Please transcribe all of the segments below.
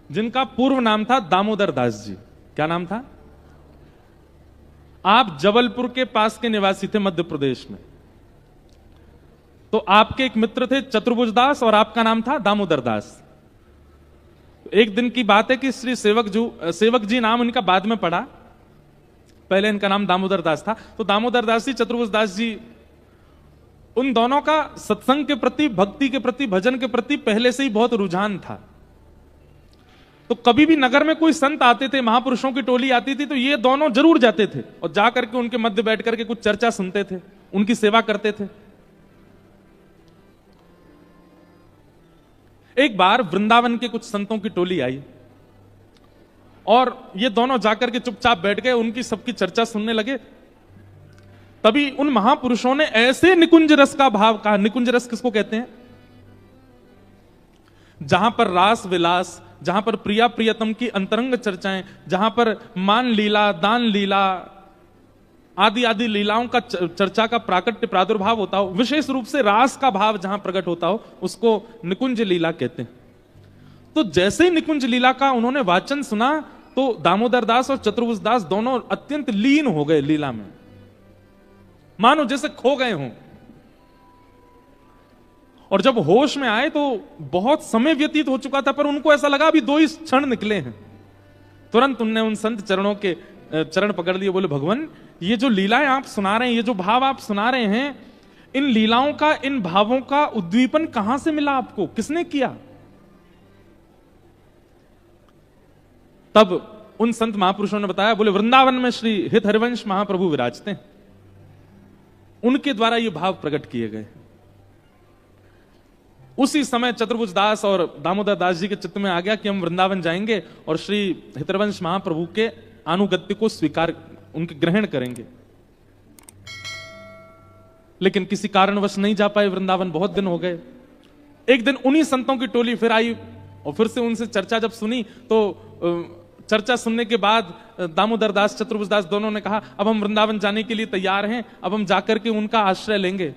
जिनका पूर्व नाम था दामोदर दास जी। क्या नाम था? आप जबलपुर के पास के निवासी थे, मध्य प्रदेश में। तो आपके एक मित्र थे चतुर्भुज दास और आपका नाम था दामोदर दास। एक दिन की बात है कि श्री सेवक जी नाम इनका बाद में पड़ा, पहले इनका नाम दामोदर दास था। तो दामोदर दास जी, चतुर्भुज दास जी, उन दोनों का सत्संग के प्रति, भक्ति के प्रति, भजन के प्रति पहले से ही बहुत रुझान था। तो कभी भी नगर में कोई संत आते थे, महापुरुषों की टोली आती थी, तो ये दोनों जरूर जाते थे और जाकर के उनके मध्य बैठ करके कुछ चर्चा सुनते थे, उनकी सेवा करते थे। एक बार वृंदावन के कुछ संतों की टोली आई और ये दोनों जाकर के चुपचाप बैठ गए, उनकी सबकी चर्चा सुनने लगे। तभी उन महापुरुषों ने ऐसे निकुंज रस का भाव कहा। निकुंज रस किसको कहते हैं? जहां पर रास विलास, जहां पर प्रिया प्रियतम की अंतरंग चर्चाएं, जहां पर मान लीला, दान लीला आदि आदि लीलाओं का चर्चा का प्राकट्य प्रादुर्भाव होता हो, विशेष रूप से रास का भाव जहां प्रकट होता हो, उसको निकुंज लीला कहते हैं। तो जैसे ही निकुंज लीला का उन्होंने वाचन सुना तो दामोदर दास और चतुर्भुज दास दोनों अत्यंत लीन हो गए लीला में, मानो जैसे खो गए हों। और जब होश में आए तो बहुत समय व्यतीत हो चुका था, पर उनको ऐसा लगा अभी 2 ही क्षण निकले हैं। तुरंत उनने उन संत चरणों के चरण पकड़ लिए, बोले भगवान, ये जो लीलाएं आप सुना रहे हैं, ये जो भाव आप सुना रहे हैं, इन लीलाओं का, इन भावों का उद्दीपन कहां से मिला आपको, किसने किया? तब उन संत महापुरुषों ने बताया, बोले वृंदावन में श्री हित हरिवंश महाप्रभु विराजते हैं, उनके द्वारा ये भाव प्रकट किए गए। उसी समय चतुर्भुज दास और दामोदर दास जी के चित्त में आ गया कि हम वृंदावन जाएंगे और श्री हितरवंश महाप्रभु के अनुगत्य को स्वीकार, उनके ग्रहण करेंगे। लेकिन किसी कारणवश नहीं जा पाए वृंदावन, बहुत दिन हो गए। एक दिन उन्हीं संतों की टोली फिर आई और फिर से उनसे चर्चा जब सुनी तो चर्चा सुनने के बाद दामोदर दास, चतुर्भुज दास दोनों ने कहा अब हम वृंदावन जाने के लिए तैयार हैं, अब हम जाकर के उनका आश्रय लेंगे।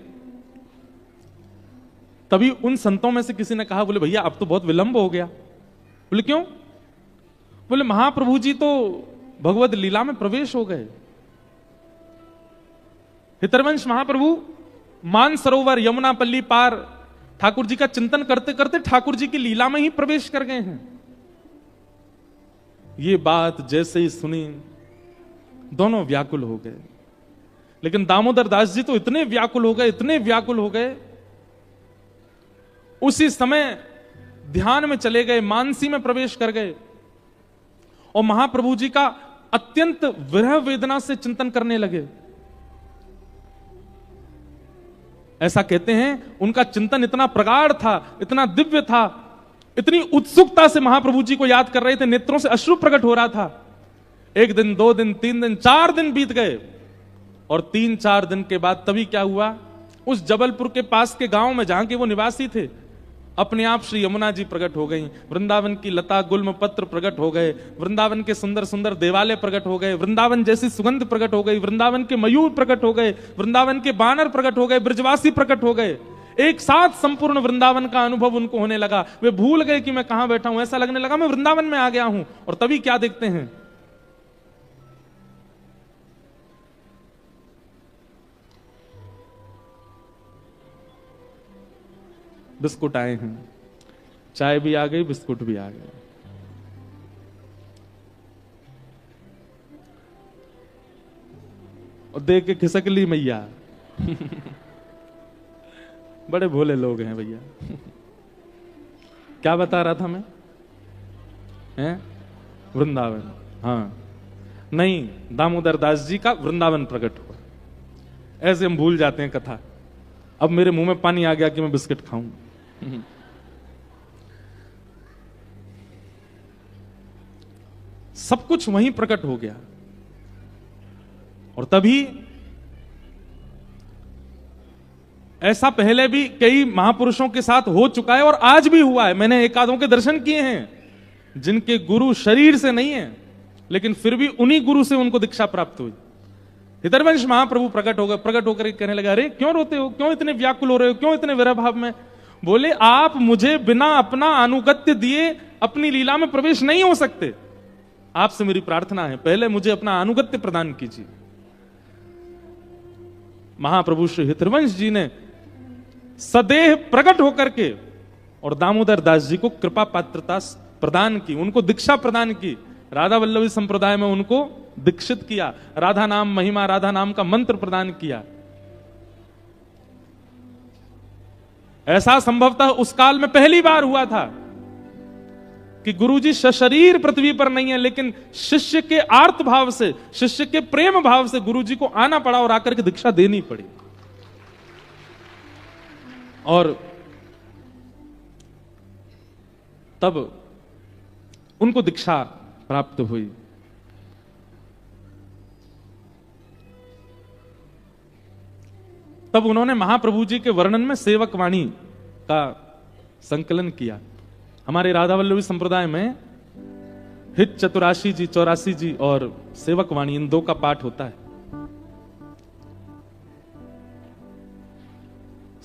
तभी उन संतों में से किसी ने कहा, बोले भैया अब तो बहुत विलंब हो गया। बोले क्यों? बोले महाप्रभु जी तो भगवत लीला में प्रवेश हो गए। हितरवंश महाप्रभु मानसरोवर यमुना पल्ली पार ठाकुर जी का चिंतन करते करते ठाकुर जी की लीला में ही प्रवेश कर गए हैं। ये बात जैसे ही सुनी दोनों व्याकुल हो गए। लेकिन दामोदर दास जी तो इतने व्याकुल हो गए, इतने व्याकुल हो गए, उसी समय ध्यान में चले गए, मानसी में प्रवेश कर गए और महाप्रभु जी का अत्यंत विरह वेदना से चिंतन करने लगे। ऐसा कहते हैं उनका चिंतन इतना प्रगाढ़ था, इतना दिव्य था, इतनी उत्सुकता से महाप्रभु जी को याद कर रहे थे, नेत्रों से अश्रु प्रकट हो रहा था। 1 दिन, 2 दिन, 3 दिन, 4 दिन बीत गए और 3-4 दिन के बाद तभी क्या हुआ, उस जबलपुर के पास के गांव में जहां के वो निवासी थे, अपने आप श्री यमुना जी प्रकट हो गई, वृंदावन की लता गुल्म पत्र प्रकट हो गए, वृंदावन के सुंदर सुंदर देवालय प्रकट हो गए, वृंदावन जैसी सुगंध प्रकट हो गई, वृंदावन के मयूर प्रकट हो गए, वृंदावन के बानर प्रकट हो गए, ब्रजवासी प्रकट हो गए। एक साथ संपूर्ण वृंदावन का अनुभव उनको होने लगा। वे भूल गए कि मैं कहां बैठा हूं, ऐसा लगने लगा मैं वृंदावन में आ गया हूं। और तभी क्या देखते हैं, बिस्कुट आए हैं, चाय भी आ गई, बिस्कुट भी आ गए। और देख के खिसक ली मैया। बड़े भोले लोग हैं भैया। क्या बता रहा था मैं? हैं? वृंदावन। हाँ नहीं, दामोदर दास जी का वृंदावन प्रकट हुआ। ऐसे हम भूल जाते हैं कथा। अब मेरे मुंह में पानी आ गया कि मैं बिस्किट खाऊं। सब कुछ वहीं प्रकट हो गया। और तभी ऐसा पहले भी कई महापुरुषों के साथ हो चुका है और आज भी हुआ है। मैंने एक आधों के दर्शन किए हैं जिनके गुरु शरीर से नहीं है, लेकिन फिर भी उन्हीं गुरु से उनको दीक्षा प्राप्त हुई। हितरवंश महाप्रभु प्रकट हो गए, प्रकट होकर कहने लगे, अरे क्यों रोते हो, क्यों इतने व्याकुल हो रहे हो, क्यों इतने विरह भाव में? बोले आप मुझे बिना अपना अनुगत्य दिए अपनी लीला में प्रवेश नहीं हो सकते। आपसे मेरी प्रार्थना है, पहले मुझे अपना अनुगत्य प्रदान कीजिए। महाप्रभु श्री हितवंश जी ने सदेह प्रकट होकर के और दामोदर दास जी को कृपा पात्रता प्रदान की, उनको दीक्षा प्रदान की। राधा वल्लभी संप्रदाय में उनको दीक्षित किया, राधा नाम महिमा, राधा नाम का मंत्र प्रदान किया। ऐसा संभवतः उस काल में पहली बार हुआ था कि गुरुजी सशरीर पृथ्वी पर नहीं है, लेकिन शिष्य के आर्त भाव से, शिष्य के प्रेम भाव से गुरुजी को आना पड़ा और आकर के दीक्षा देनी पड़ी। और तब उनको दीक्षा प्राप्त हुई। तब उन्होंने महाप्रभु जी के वर्णन में सेवक वाणी का संकलन किया। हमारे राधा वल्लभी संप्रदाय में हित चतुराशी जी, 84 जी और सेवक वाणी, इन दो का पाठ होता है।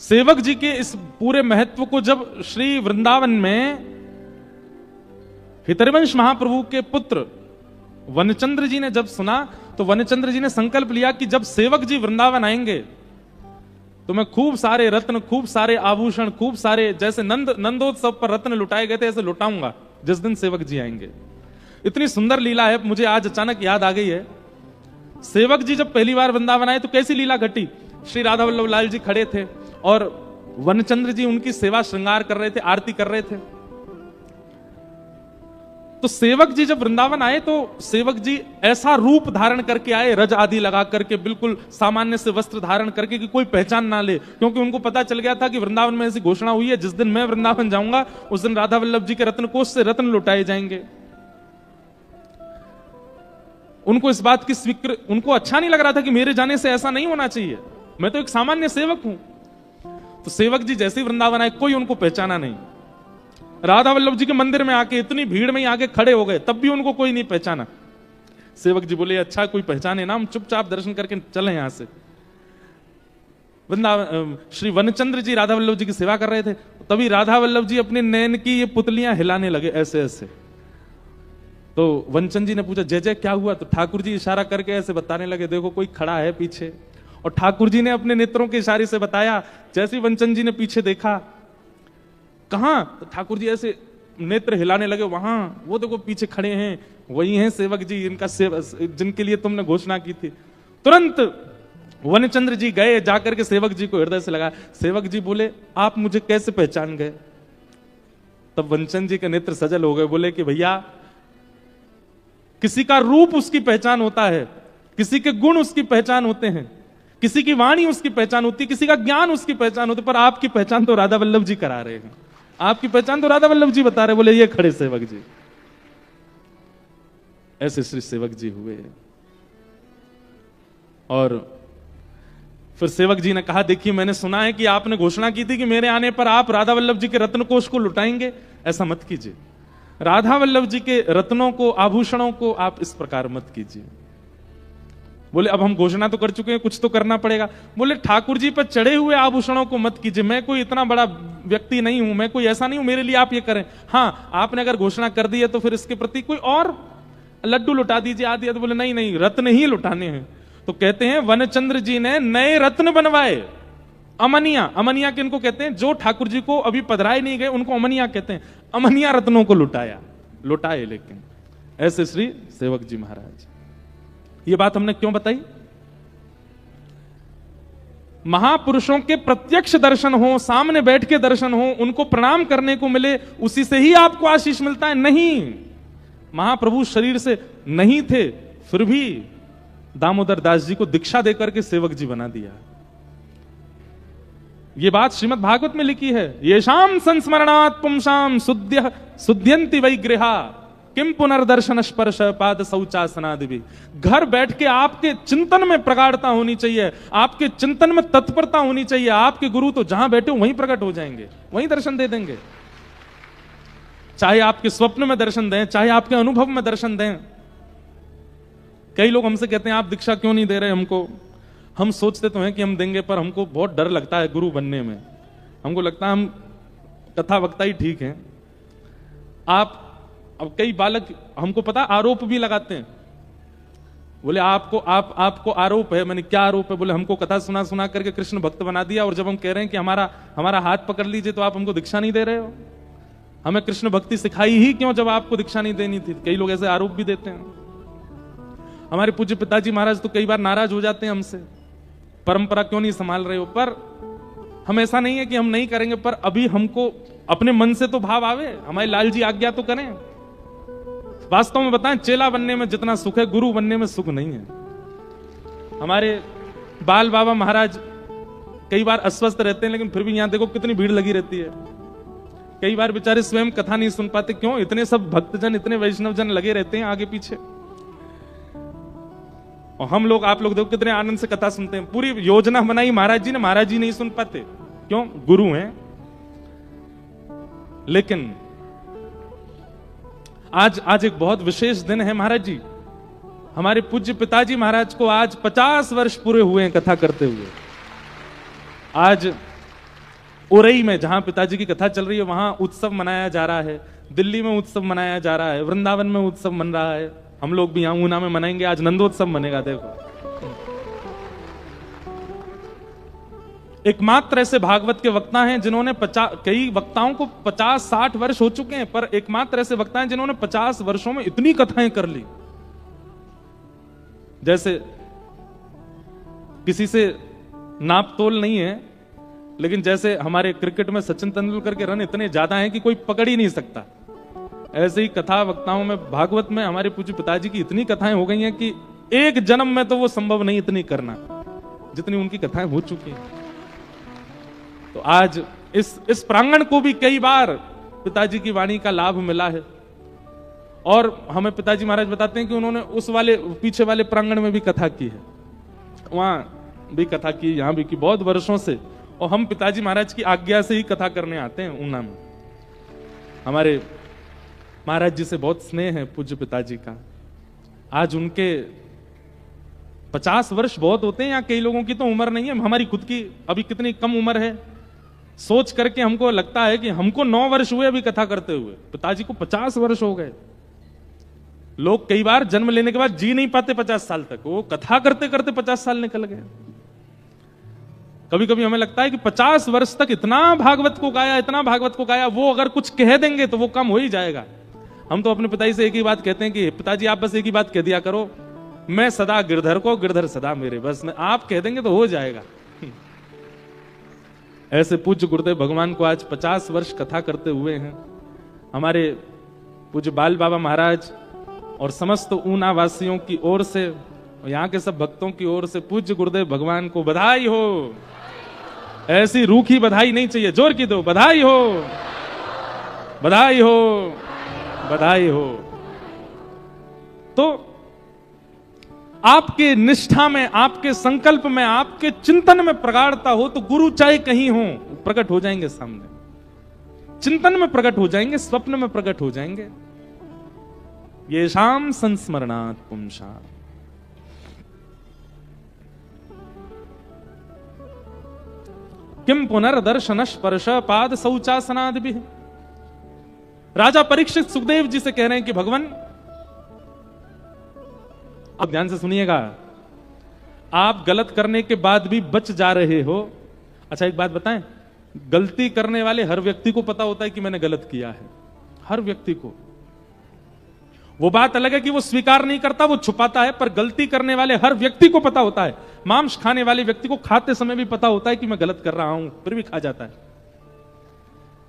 सेवक जी के इस पूरे महत्व को जब श्री वृंदावन में हितवंश महाप्रभु के पुत्र वनचंद्र जी ने जब सुना, तो वनचंद्र जी ने संकल्प लिया कि जब सेवक जी वृंदावन आएंगे तो मैं खूब सारे रत्न, खूब सारे आभूषण, खूब सारे, जैसे नंदोत्सव पर रत्न लुटाए गए थे ऐसे लुटाऊंगा जिस दिन सेवक जी आएंगे। इतनी सुंदर लीला है, मुझे आज अचानक याद आ गई है। सेवक जी जब पहली बार वृंदावन आए तो कैसी लीला घटी। श्री राधा वल्लभ लाल जी खड़े थे और वनचंद्र जी उनकी सेवा श्रृंगार कर रहे थे, आरती कर रहे थे। तो सेवक जी जब वृंदावन आए तो सेवक जी ऐसा रूप धारण करके आए, रज आदि लगा करके, बिल्कुल सामान्य से वस्त्र धारण करके कि कोई पहचान ना ले, क्योंकि उनको पता चल गया था कि वृंदावन में ऐसी घोषणा हुई है जिस दिन मैं वृंदावन जाऊंगा उस दिन राधा वल्लभ जी के रत्नकोष से रत्न लुटाए जाएंगे। उनको इस बात की उनको अच्छा नहीं लग रहा था कि मेरे जाने से ऐसा नहीं होना चाहिए, मैं तो एक सामान्य सेवक हूं। तो सेवक जी जैसे ही वृंदावन आए कोई उनको पहचाना नहीं। राधा वल्लभ जी के मंदिर में आके इतनी भीड़ में ही आके खड़े हो गए, तब भी उनको कोई नहीं पहचाना। सेवक जी बोले अच्छा कोई पहचाने ना, हम चुपचाप दर्शन करके चले यहां से। वृंदावन श्री वनचंद्र जी राधा वल्लभ जी की सेवा कर रहे थे, तभी राधा वल्लभ जी अपने नैन की ये पुतलियां हिलाने लगे ऐसे ऐसे। तो वनचंद जी ने पूछा जय जय क्या हुआ, तो ठाकुर जी इशारा करके ऐसे बताने लगे देखो कोई खड़ा है पीछे। और ठाकुर जी ने अपने नेत्रों के इशारे से बताया। जैसे वनचंद जी ने पीछे देखा, कहां, तो ठाकुर जी ऐसे नेत्र हिलाने लगे, वहां वो देखो पीछे खड़े हैं, वही हैं सेवक जी, इनका जिनके लिए तुमने घोषणा की थी। तुरंत वनचंद्र जी गए, जाकर के सेवक जी को हृदय से लगा। सेवक जी बोले आप मुझे कैसे पहचान गए। तब वनचंद जी के नेत्र सजल हो गए, बोले कि भैया किसी का रूप उसकी पहचान होता है, किसी के गुण उसकी पहचान होते हैं, किसी की वाणी उसकी पहचान होती है, किसी का ज्ञान उसकी पहचान होती है, पर आपकी पहचान तो राधा वल्लभ जी करा रहे हैं, आपकी पहचान तो राधा वल्लभ जी बता रहे। बोले ये खड़े सेवक जी। ऐसे श्री सेवक जी हुए। और फिर सेवक जी ने कहा देखिए मैंने सुना है कि आपने घोषणा की थी कि मेरे आने पर आप राधा वल्लभ जी के रत्न कोष को लुटाएंगे, ऐसा मत कीजिए। राधा वल्लभ जी के रत्नों को, आभूषणों को आप इस प्रकार मत कीजिए। बोले अब हम घोषणा तो कर चुके हैं, कुछ तो करना पड़ेगा। बोले ठाकुर जी पर चढ़े हुए आभूषणों को मत कीजिए, मैं कोई इतना बड़ा व्यक्ति नहीं हूं, मैं कोई ऐसा नहीं हूं मेरे लिए आप ये करें। हाँ आपने अगर घोषणा कर दी है तो फिर इसके प्रति कोई और लड्डू लुटा दीजिए आदि। तो बोले नहीं नहीं रत्न ही लुटाने हैं। तो कहते हैं वनचंद्र जी ने नए रत्न बनवाए, अमनिया। अमनिया किनको कहते हैं, जो ठाकुर जी को अभी पधराए नहीं गए उनको अमनिया कहते हैं। अमनिया रत्नों को लुटाए। लेकिन ऐसे श्री सेवक जी महाराज। ये बात हमने क्यों बताई, महापुरुषों के प्रत्यक्ष दर्शन हो, सामने बैठ के दर्शन हो, उनको प्रणाम करने को मिले, उसी से ही आपको आशीष मिलता है। नहीं, महाप्रभु शरीर से नहीं थे, फिर भी दामोदर दास जी को दीक्षा देकर के सेवक जी बना दिया। ये बात श्रीमद् भागवत में लिखी है, येषाम संस्मरणात् पुंसाम शुद्ध्यन्ति वै गृहा किम पुनर्दर्शन स्पर्श पाद शौचासनादि भी। घर बैठ के आपके चिंतन में प्रगाढ़ता होनी चाहिए, आपके चिंतन में तत्परता होनी चाहिए। आपके गुरु तो जहां बैठे वहीं प्रकट हो जाएंगे, वहीं दर्शन दे देंगे। चाहे आपके स्वप्न में दर्शन दें, चाहे आपके अनुभव में दर्शन दें। कई लोग हमसे कहते हैं आप दीक्षा क्यों नहीं दे रहे हमको। हम सोचते तो हैं कि हम देंगे, पर हमको बहुत डर लगता है गुरु बनने में। हमको लगता है हम कथा वक्ता ही ठीक है। आप अब कई बालक हमको पता आरोप भी लगाते हैं, बोले आपको आरोप है। मैंने क्या आरोप है? बोले हमको कथा सुना सुना करके कृष्ण भक्त बना दिया, और जब हम कह रहे हैं कि हमारा हाथ पकड़ लीजिए तो आप हमको दीक्षा नहीं दे रहे हो। हमें कृष्ण भक्ति सिखाई ही क्यों जब आपको दीक्षा नहीं देनी थी? कई लोग ऐसे आरोप भी देते हैं। हमारे पूज्य पिताजी महाराज तो कई बार नाराज हो जाते हैं हमसे, परंपरा क्यों नहीं संभाल रहे हो। पर हम ऐसा नहीं है कि हम नहीं करेंगे, पर अभी हमको अपने मन से तो भाव आवे, हमारे लाल जी आज्ञा तो करें। वास्तव में बताएं, चेला बनने में जितना सुख है गुरु बनने में सुख नहीं है। हमारे बाल बाबा महाराज कई बार अस्वस्थ रहते हैं, लेकिन फिर भी यहां देखो कितनी भीड़ लगी रहती है। कई बार बेचारे स्वयं कथा नहीं सुन पाते, क्यों? इतने सब भक्तजन, इतने वैष्णव जन लगे रहते हैं आगे पीछे, और हम लोग, आप लोग देखो कितने आनंद से कथा सुनते हैं। पूरी योजना बनाई महाराज जी ने, महाराज जी नहीं सुन पाते, क्यों? गुरु हैं। लेकिन आज एक बहुत विशेष दिन है महाराज जी। हमारे पूज्य पिताजी महाराज को आज 50 वर्ष पूरे हुए हैं कथा करते हुए। आज उरई में जहां पिताजी की कथा चल रही है वहां उत्सव मनाया जा रहा है, दिल्ली में उत्सव मनाया जा रहा है, वृंदावन में उत्सव मन रहा है। हम लोग भी यहां ऊना में मनाएंगे, आज नंदोत्सव मनेगा। देखो, एकमात्र ऐसे भागवत के वक्ता हैं जिन्होंने कई वक्ताओं को 50-60 वर्ष हो चुके हैं, पर एकमात्र ऐसे वक्ता हैं जिन्होंने 50 वर्षों में इतनी कथाएं कर ली। जैसे किसी से नाप तोल नहीं है, लेकिन जैसे हमारे क्रिकेट में सचिन तेंदुलकर के रन इतने ज्यादा हैं कि कोई पकड़ ही नहीं सकता, ऐसे ही कथा वक्ताओं में, भागवत में हमारे पूज्य पिताजी की इतनी कथाएं हो गई हैं कि एक जन्म में तो वो संभव नहीं इतनी करना, जितनी उनकी कथाएं हो चुकी हैं। तो आज इस प्रांगण को भी कई बार पिताजी की वाणी का लाभ मिला है, और हमें पिताजी महाराज बताते हैं कि उन्होंने उस वाले पीछे वाले प्रांगण में भी कथा की है, वहां भी कथा की, यहां भी की, बहुत वर्षों से। और हम पिताजी महाराज की आज्ञा से ही कथा करने आते हैं ऊना में। हमारे महाराज जी से बहुत स्नेह है पूज्य पिताजी का। आज उनके 50 वर्ष बहुत होते हैं, या कई लोगों की तो उम्र नहीं है, हमारी खुद की अभी कितनी कम उम्र है। सोच करके हमको लगता है कि हमको 9 वर्ष हुए अभी कथा करते हुए, पिताजी को 50 वर्ष हो गए। लोग कई बार जन्म लेने के बाद जी नहीं पाते 50 साल तक, वो कथा करते करते 50 साल निकल गए। कभी कभी हमें लगता है कि 50 वर्ष तक इतना भागवत को गाया, इतना भागवत को गाया, वो अगर कुछ कह देंगे तो वो कम हो ही जाएगा। हम तो अपने पिताजी से एक ही बात कहते हैं कि पिताजी आप बस एक ही बात कह दिया करो, मैं सदा गिरधर को, गिरधर सदा मेरे, बस आप कह देंगे तो हो जाएगा। ऐसे पूज्य गुरुदेव भगवान को आज 50 वर्ष कथा करते हुए हैं। हमारे पूज्य बाल बाबा महाराज और समस्त ऊना वासियों की ओर से, यहाँ के सब भक्तों की ओर से पूज्य गुरुदेव भगवान को बधाई हो। ऐसी रूखी बधाई नहीं चाहिए, जोर की दो, बधाई हो, बधाई हो, बधाई हो। तो आपके निष्ठा में, आपके संकल्प में, आपके चिंतन में प्रगाढ़ता हो तो गुरु चाहे कहीं हो प्रकट हो जाएंगे सामने, चिंतन में प्रकट हो जाएंगे, स्वप्न में प्रकट हो जाएंगे। ये शाम संस्मरणात् पुंसा। किम पुनर्दर्शन स्पर्श पाद शौचासनादि। राजा परीक्षित सुखदेव जी से कह रहे हैं कि भगवान, आप ध्यान से सुनिएगा, आप गलत करने के बाद भी बच जा रहे हो। अच्छा एक बात बताएं, गलती करने वाले हर व्यक्ति को पता होता है कि मैंने गलत किया है, हर व्यक्ति को। वो बात अलग है कि वो स्वीकार नहीं करता, वो छुपाता है, पर गलती करने वाले हर व्यक्ति को पता होता है। मांस खाने वाले व्यक्ति को खाते समय भी पता होता है कि मैं गलत कर रहा हूं, फिर भी खा जाता है।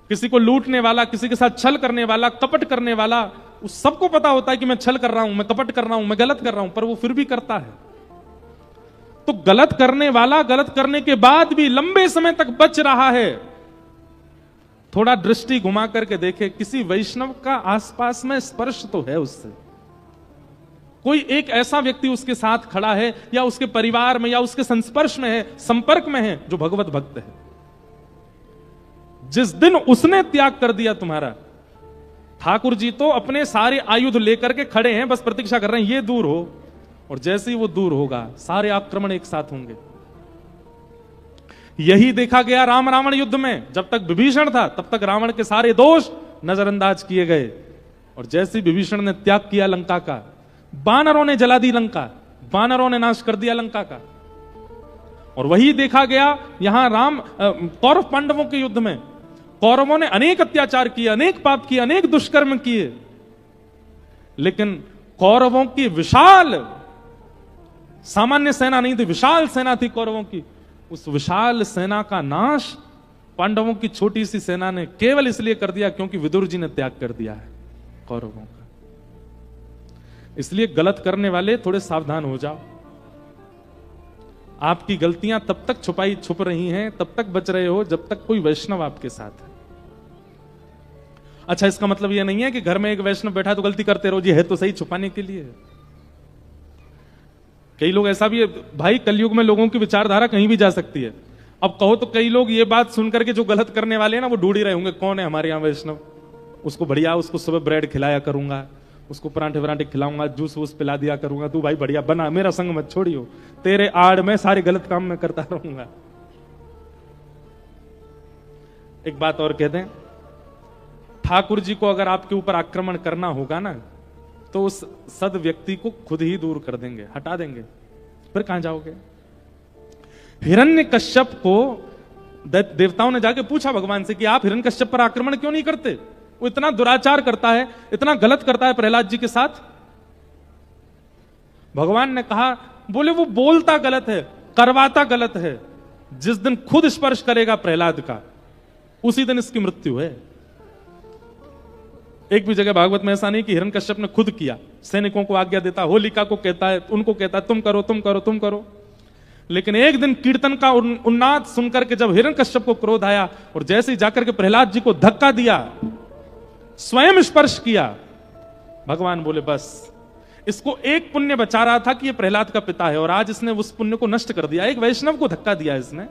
किसी को लूटने वाला, किसी के साथ छल करने वाला, कपट करने वाला, उस सबको पता होता है कि मैं छल कर रहा हूं, मैं कपट कर रहा हूं, मैं गलत कर रहा हूं, पर वो फिर भी करता है। तो गलत करने वाला गलत करने के बाद भी लंबे समय तक बच रहा है। थोड़ा दृष्टि घुमा करके देखे, किसी वैष्णव का आसपास में स्पर्श तो है उससे, कोई एक ऐसा व्यक्ति उसके साथ खड़ा है, या उसके परिवार में, या उसके संस्पर्श में है, संपर्क में है, जो भगवत भक्त है। जिस दिन उसने त्याग कर दिया तुम्हारा, ठाकुर जी तो अपने सारे आयुध लेकर के खड़े हैं, बस प्रतीक्षा कर रहे हैं ये दूर हो, और जैसे ही वो दूर होगा सारे आक्रमण एक साथ होंगे। यही देखा गया राम रावण युद्ध में। जब तक विभीषण था तब तक रावण के सारे दोष नजरअंदाज किए गए, और जैसे विभीषण ने त्याग किया लंका का, वानरों ने जला दी लंका, वानरों ने नाश कर दिया लंका का। और वही देखा गया यहां कौरव पांडवों के युद्ध में। कौरवों ने अनेक अत्याचार किए, अनेक पाप किए, अनेक दुष्कर्म किए, लेकिन कौरवों की विशाल, सामान्य सेना नहीं थी, विशाल सेना थी कौरवों की। उस विशाल सेना का नाश पांडवों की छोटी सी सेना ने केवल इसलिए कर दिया क्योंकि विदुर जी ने त्याग कर दिया है कौरवों का। इसलिए गलत करने वाले थोड़े सावधान हो जाओ। आपकी गलतियां तब तक छुप रही हैं, तब तक बच रहे हो जब तक कोई वैष्णव आपके साथ है। अच्छा, इसका मतलब यह नहीं है कि घर में एक वैष्णव बैठा तो गलती करते रहो जी, है तो सही, छुपाने के लिए। कई लोग ऐसा भी है भाई, कलयुग में लोगों की विचारधारा कहीं भी जा सकती है। अब कहो तो कई लोग ये बात सुनकर के जो गलत करने वाले हैं ना, वो ढूंढ ही रहे होंगे कौन है हमारे यहां वैष्णव, उसको बढ़िया, उसको सुबह ब्रेड खिलाया करूंगा, उसको परांठे वरांठे खिलाऊंगा, जूस वूस पिला दिया करूंगा, तू भाई बढ़िया बना, मेरा संग मत छोड़ियो, तेरे आड़ में सारे गलत काम मैं करता रहूंगा। एक बात और कहते हैं, ठाकुर जी को अगर आपके ऊपर आक्रमण करना होगा ना, तो उस सद व्यक्ति को खुद ही दूर कर देंगे, हटा देंगे, फिर कहां जाओगे। हिरण्यकश्यप को देवताओं ने जाके पूछा भगवान से कि आप हिरण्यकश्यप पर आक्रमण क्यों नहीं करते, वो इतना दुराचार करता है, इतना गलत करता है प्रहलाद जी के साथ। भगवान ने कहा, बोले वो बोलता गलत है, करवाता गलत है, जिस दिन खुद स्पर्श करेगा प्रहलाद का उसी दिन इसकी मृत्यु है। एक भी जगह भागवत में ऐसा नहीं कि हिरण्यकश्यप ने खुद किया, सैनिकों को आज्ञा देता, होलिका को कहता है, उनको कहता है तुम करो तुम करो तुम करो। लेकिन एक दिन कीर्तन का उन्नाद सुनकर के जब हिरण्यकश्यप को क्रोध आया और जैसे ही जाकर के प्रहलाद जी को धक्का दिया, स्वयं स्पर्श किया, भगवान बोले बस इसको एक पुण्य बचा रहा था कि ये प्रहलाद का पिता है और आज इसने उस पुण्य को नष्ट कर दिया। एक वैष्णव को धक्का दिया इसने,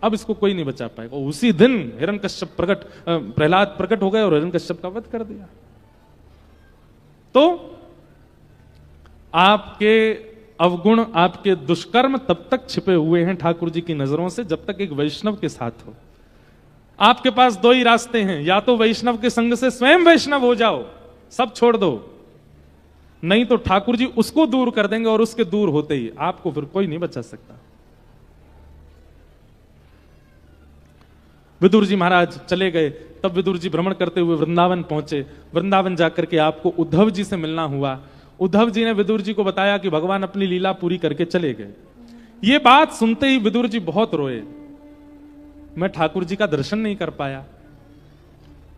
अब इसको कोई नहीं बचा पाएगा। उसी दिन हिरण्यकश्यप प्रहलाद प्रकट हो गए और हिरण्यकश्यप का वध कर दिया। तो आपके अवगुण, आपके दुष्कर्म तब तक छिपे हुए हैं ठाकुर जी की नजरों से जब तक एक वैष्णव के साथ हो। आपके पास दो ही रास्ते हैं, या तो वैष्णव के संग से स्वयं वैष्णव हो जाओ, सब छोड़ दो, नहीं तो ठाकुर जी उसको दूर कर देंगे और उसके दूर होते ही आपको फिर कोई नहीं बचा सकता। विदुर जी महाराज चले गए, तब विदुर जी भ्रमण करते हुए वृंदावन पहुंचे। वृंदावन जाकर के आपको उद्धव जी से मिलना हुआ। उद्धव जी ने विदुर जी को बताया कि भगवान अपनी लीला पूरी करके चले गए। ये बात सुनते ही विदुर जी बहुत रोए, मैं ठाकुर जी का दर्शन नहीं कर पाया।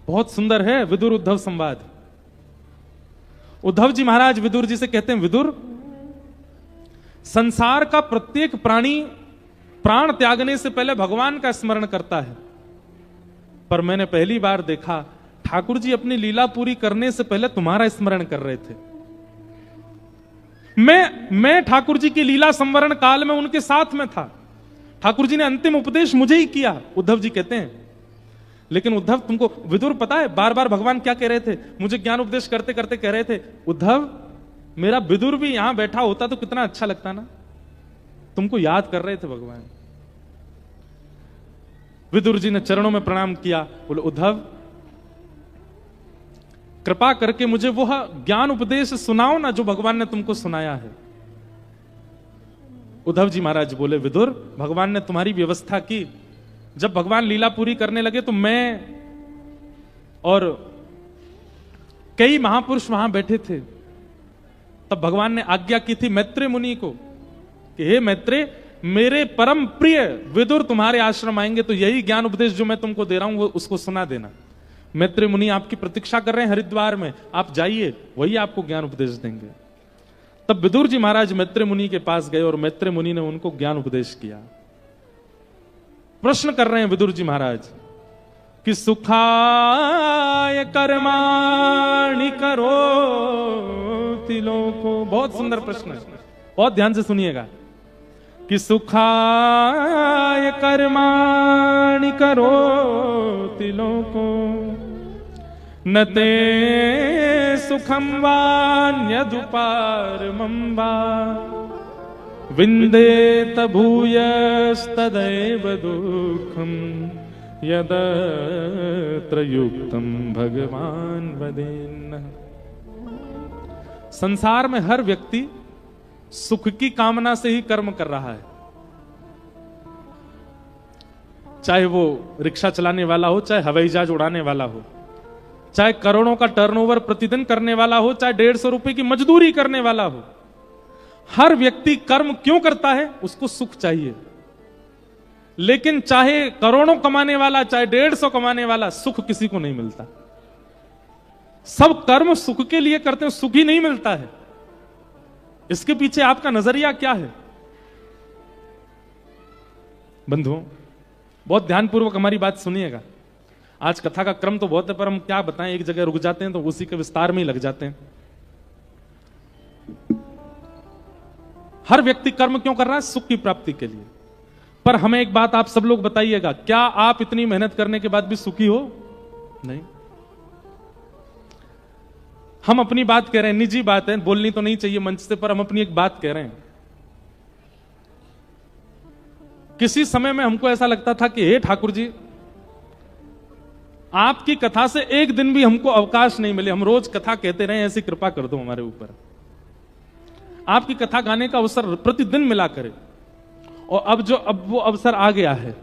बहुत सुंदर है विदुर उद्धव संवाद। उद्धव जी महाराज विदुर जी से कहते हैं, विदुर, संसार का प्रत्येक प्राणी प्राण त्यागने से पहले भगवान का स्मरण करता है, पर मैंने पहली बार देखा ठाकुर जी अपनी लीला पूरी करने से पहले तुम्हारा स्मरण कर रहे थे। मैं ठाकुर जी की लीला संवरण काल में उनके साथ में था। ठाकुर जी ने अंतिम उपदेश मुझे ही किया, उद्धव जी कहते हैं। लेकिन उद्धव, तुमको विदुर पता है बार बार भगवान क्या कह रहे थे, मुझे ज्ञान उपदेश करते करते कह रहे थे, उद्धव मेरा विदुर भी यहां बैठा होता तो कितना अच्छा लगता ना। तुमको याद कर रहे थे भगवान। विदुर जी ने चरणों में प्रणाम किया, बोले उद्धव कृपा करके मुझे वो ज्ञान उपदेश सुनाओ ना जो भगवान ने तुमको सुनाया है। उद्धव जी महाराज बोले, विदुर, भगवान ने तुम्हारी व्यवस्था की। जब भगवान लीला पूरी करने लगे तो मैं और कई महापुरुष वहां बैठे थे। तब भगवान ने आज्ञा की थी मैत्रेय मुनि को कि हे मैत्रेय, मेरे परम प्रिय विदुर तुम्हारे आश्रम आएंगे तो यही ज्ञान उपदेश जो मैं तुमको दे रहा हूं वो उसको सुना देना। मैत्रेय मुनि आपकी प्रतीक्षा कर रहे हैं हरिद्वार में, आप जाइए, वही आपको ज्ञान उपदेश देंगे। तब विदुर जी महाराज मैत्रेय मुनि के पास गए और मैत्रेय मुनि ने उनको ज्ञान उपदेश किया। प्रश्न कर रहे हैं विदुर जी महाराज कि सुखाय कर्माणि करोति लोको। बहुत सुंदर प्रश्न है, बहुत ध्यान से सुनिएगा। कि सुखाय कर्माणि करोति लोको न ते सुखम वान्यदुपारमं वा विन्देत भूयस्तदैव दुःखम यदत्र युक्तम भगवान वदेन्न। संसार में हर व्यक्ति सुख की कामना से ही कर्म कर रहा है, चाहे वो रिक्शा चलाने वाला हो, चाहे हवाई जहाज उड़ाने वाला हो, चाहे करोड़ों का टर्नओवर प्रतिदिन करने वाला हो, चाहे 150 रुपए की मजदूरी करने वाला हो। हर व्यक्ति कर्म क्यों करता है? उसको सुख चाहिए। लेकिन चाहे करोड़ों कमाने वाला, चाहे 150 कमाने वाला, सुख किसी को नहीं मिलता। सब कर्म सुख के लिए करते हैं, सुख ही नहीं मिलता है। इसके पीछे आपका नजरिया क्या है? बंधुओं, बहुत ध्यानपूर्वक हमारी बात सुनिएगा। आज कथा का क्रम तो बहुत है, पर हम क्या बताएं, एक जगह रुक जाते हैं तो उसी के विस्तार में ही लग जाते हैं। हर व्यक्ति कर्म क्यों कर रहा है? सुख की प्राप्ति के लिए। पर हमें एक बात आप सब लोग बताइएगा, क्या आप इतनी मेहनत करने के बाद भी सुखी हो? नहीं। हम अपनी बात कह रहे हैं, निजी बात है, बोलनी तो नहीं चाहिए मंच से, पर हम अपनी एक बात कह रहे हैं। किसी समय में हमको ऐसा लगता था कि हे ठाकुर जी, आपकी कथा से एक दिन भी हमको अवकाश नहीं मिले, हम रोज कथा कहते रहे, ऐसी कृपा कर दो हमारे ऊपर। आपकी कथा गाने का अवसर प्रतिदिन मिला करे। और अब वो अवसर आ गया है।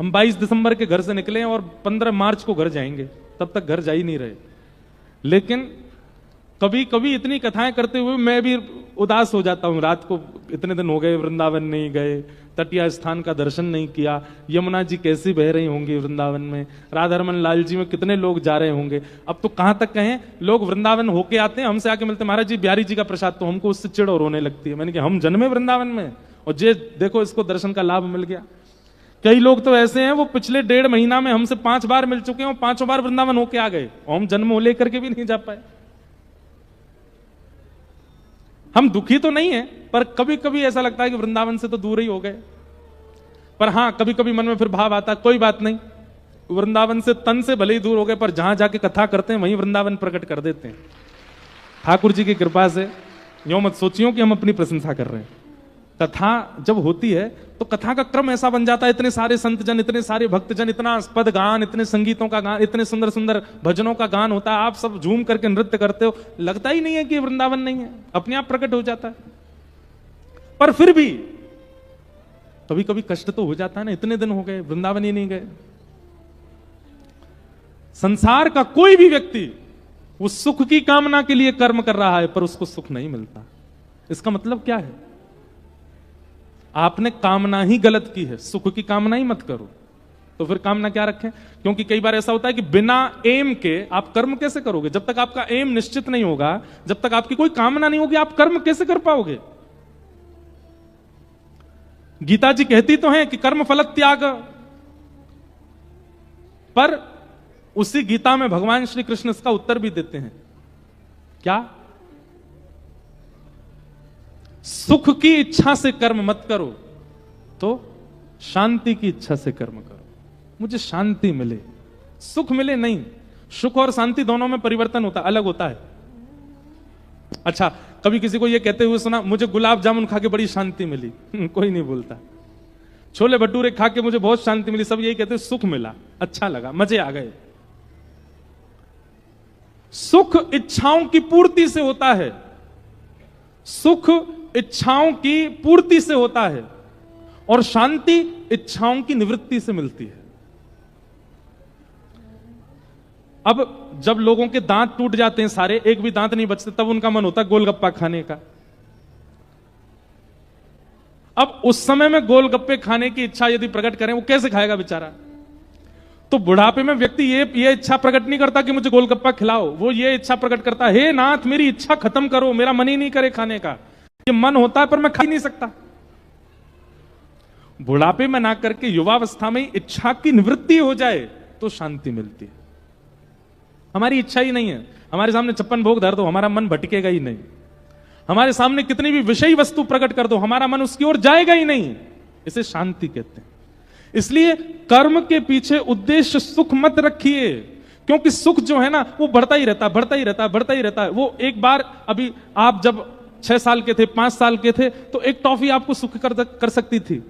हम 22 दिसंबर के घर से निकले और 15 मार्च को घर जाएंगे, तब तक घर जा ही नहीं रहे। लेकिन कभी कभी इतनी कथाएं करते हुए मैं भी उदास हो जाता हूं। रात को इतने दिन हो गए वृंदावन नहीं गए, तटिया स्थान का दर्शन नहीं किया, यमुना जी कैसी बह रही होंगी वृंदावन में, राधारमन लाल जी में कितने लोग जा रहे होंगे। अब तो कहां तक कहें, लोग वृंदावन होके आते हैं, हमसे आके मिलते, महाराज जी बिहारी जी का प्रसाद, तो हमको उससे चिड़ और रोने लगती है। मैंने कहा हम जन्मे वृंदावन में और जे देखो इसको दर्शन का लाभ मिल गया। कई लोग तो ऐसे हैं, वो पिछले 1.5 महीना में हमसे 5 बार मिल चुके हैं और 5 बार वृंदावन होके आ गए, और हम जन्म लेकर के भी नहीं जा पाए। हम दुखी तो नहीं है, पर कभी कभी ऐसा लगता है कि वृंदावन से तो दूर ही हो गए। पर हां, कभी कभी मन में फिर भाव आता, कोई बात नहीं, वृंदावन से तन से भले ही दूर हो गए, पर जहां जाके कथा करते हैं वहीं वृंदावन प्रकट कर देते हैं ठाकुर जी की कृपा से। यूं मत सोचियो कि हम अपनी प्रशंसा कर रहे हैं। कथा जब होती है तो कथा का क्रम ऐसा बन जाता है, इतने सारे संत जन, इतने सारे भक्त जन, इतना पद गान, इतने संगीतों का गान, इतने सुंदर सुंदर भजनों का गान होता है, आप सब झूम करके नृत्य करते हो, लगता ही नहीं है कि वृंदावन नहीं है, अपने आप प्रकट हो जाता है। पर फिर भी कभी कभी कष्ट तो हो जाता है ना, इतने दिन हो गए वृंदावन ही नहीं गए। संसार का कोई भी व्यक्ति वो सुख की कामना के लिए कर्म कर रहा है, पर उसको सुख नहीं मिलता। इसका मतलब क्या है? आपने कामना ही गलत की है, सुख की कामना ही मत करो। तो फिर कामना क्या रखें? क्योंकि कई बार ऐसा होता है कि बिना एम के आप कर्म कैसे करोगे? जब तक आपका एम निश्चित नहीं होगा, जब तक आपकी कोई कामना नहीं होगी, आप कर्म कैसे कर पाओगे? गीता जी कहती तो हैं कि कर्म फल त्याग, पर उसी गीता में भगवान श्री कृष्ण इसका उत्तर भी देते हैं। क्या? सुख की इच्छा से कर्म मत करो, तो शांति की इच्छा से कर्म करो। मुझे शांति मिले, सुख मिले नहीं। सुख और शांति दोनों में परिवर्तन होता, अलग होता है। अच्छा, कभी किसी को यह कहते हुए सुना, मुझे गुलाब जामुन खा के बड़ी शांति मिली? कोई नहीं बोलता। छोले भटूरे खा के मुझे बहुत शांति मिली, सब यही कहते सुख मिला, अच्छा लगा, मजे आ गए। सुख इच्छाओं की पूर्ति से होता है, सुख इच्छाओं की पूर्ति से होता है, और शांति इच्छाओं की निवृत्ति से मिलती है। अब जब लोगों के दांत टूट जाते हैं सारे, एक भी दांत नहीं बचते, तब उनका मन होता है गोलगप्पा खाने का। अब उस समय में गोलगप्पे खाने की इच्छा यदि प्रकट करें, वो कैसे खाएगा बेचारा? तो बुढ़ापे में व्यक्ति ये इच्छा प्रकट नहीं करता कि मुझे गोलगप्पा खिलाओ, वो ये इच्छा प्रकट करता है, हे नाथ मेरी इच्छा खत्म करो, मेरा मन ही नहीं करे खाने का। ये मन होता है पर मैं खा ही नहीं सकता। बुढ़ापे में ना करके युवावस्था में इच्छा की निवृत्ति हो जाए तो शांति मिलती है। हमारी इच्छा ही नहीं है, हमारे सामने 56 भोग धर दो, हमारा मन भटकेगा ही नहीं। हमारे सामने कितनी भी विषयी वस्तु प्रकट कर दो, हमारा मन उसकी ओर जाएगा ही नहीं। इसे शांति कहते हैं। इसलिए कर्म के पीछे उद्देश्य सुख मत रखिए, क्योंकि सुख जो है ना वो बढ़ता ही रहता है, बढ़ता ही रहता है, बढ़ता ही रहता है। वो एक बार, अभी आप जब 6 साल के थे, 5 साल के थे, तो एक टॉफी आपको सुख कर सकती थी।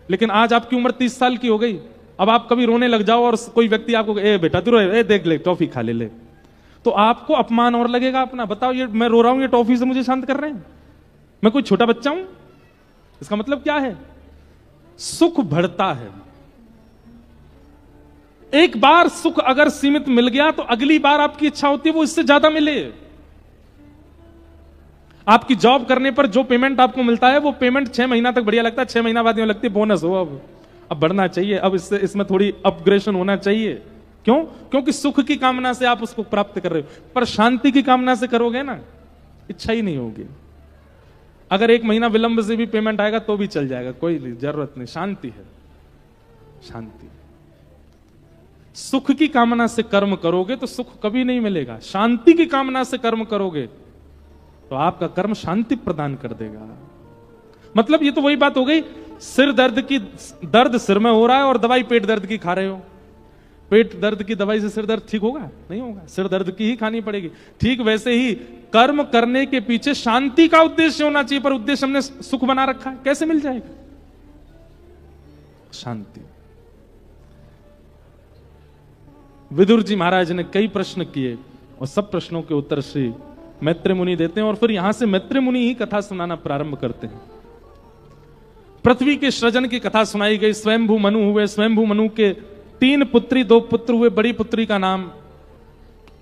लेकिन आज आपकी उम्र 30 साल की हो गई, अब आप कभी रोने लग जाओ और कोई व्यक्ति आपको ए बेटा तू रो, देख ले टॉफी खा ले, तो आपको अपमान और लगेगा अपना। बताओ, ये मैं रो रहा हूं, ये टॉफी से मुझे शांत कर रहे हैं? मैं कोई छोटा बच्चा हूं? इसका मतलब क्या है? सुख बढ़ता है। एक बार सुख अगर सीमित मिल गया तो अगली बार आपकी इच्छा होती है वो इससे ज्यादा मिले। आपकी जॉब करने पर जो पेमेंट आपको मिलता है वो पेमेंट 6 महीना तक बढ़िया लगता है, 6 महीना बाद में लगती है बोनस हो, अब बढ़ना चाहिए, अब इसमें थोड़ी अपग्रेडेशन होना चाहिए। क्यों? क्योंकि सुख की कामना से आप उसको प्राप्त कर रहे हो, पर शांति की कामना से करोगे ना, इच्छा ही नहीं होगी। अगर 1 महीना विलंब से भी पेमेंट आएगा तो भी चल जाएगा, कोई जरूरत नहीं, शांति है, शांति। सुख की कामना से कर्म करोगे तो सुख कभी नहीं मिलेगा, शांति की कामना से कर्म करोगे तो आपका कर्म शांति प्रदान कर देगा। मतलब ये तो वही बात हो गई, सिर दर्द सिर में हो रहा है और दवाई पेट दर्द की खा रहे हो। पेट दर्द की दवाई से सिर दर्द ठीक होगा? नहीं होगा, सिर दर्द की ही खानी पड़ेगी। ठीक वैसे ही कर्म करने के पीछे शांति का उद्देश्य होना चाहिए, पर उद्देश्य हमने सुख बना रखा है, कैसे मिल जाएगा शांति? विदुर जी महाराज ने कई प्रश्न किए और सब प्रश्नों के उत्तर श्री मैत्री मुनि देते हैं, और फिर यहां से मैत्री मुनि ही कथा सुनाना प्रारंभ करते हैं। पृथ्वी के सृजन की कथा सुनाई गई। स्वयंभू मनु हुए, स्वयंभू मनु के 3 पुत्री 2 पुत्र हुए। बड़ी पुत्री का नाम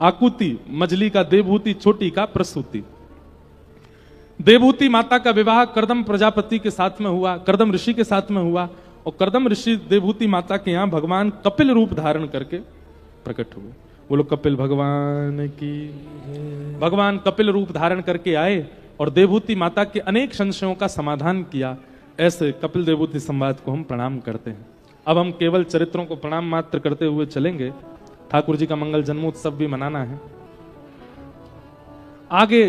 आकुति, मझली का देवहूति, छोटी का प्रसूति। देवहूति माता का विवाह कर्दम प्रजापति के साथ में हुआ, कर्दम ऋषि के साथ में हुआ, और कर्दम ऋषि देवहूति माता के यहां भगवान कपिल रूप धारण करके प्रकट हुए। बोलो कपिल भगवान की। भगवान कपिल रूप धारण करके आए और देवहूति माता के अनेक संशयों का समाधान किया। ऐसे कपिल देवहूति संवाद को हम प्रणाम करते हैं। अब हम केवल चरित्रों को प्रणाम मात्र करते हुए चलेंगे, ठाकुर जी का मंगल जन्मोत्सव भी मनाना है। आगे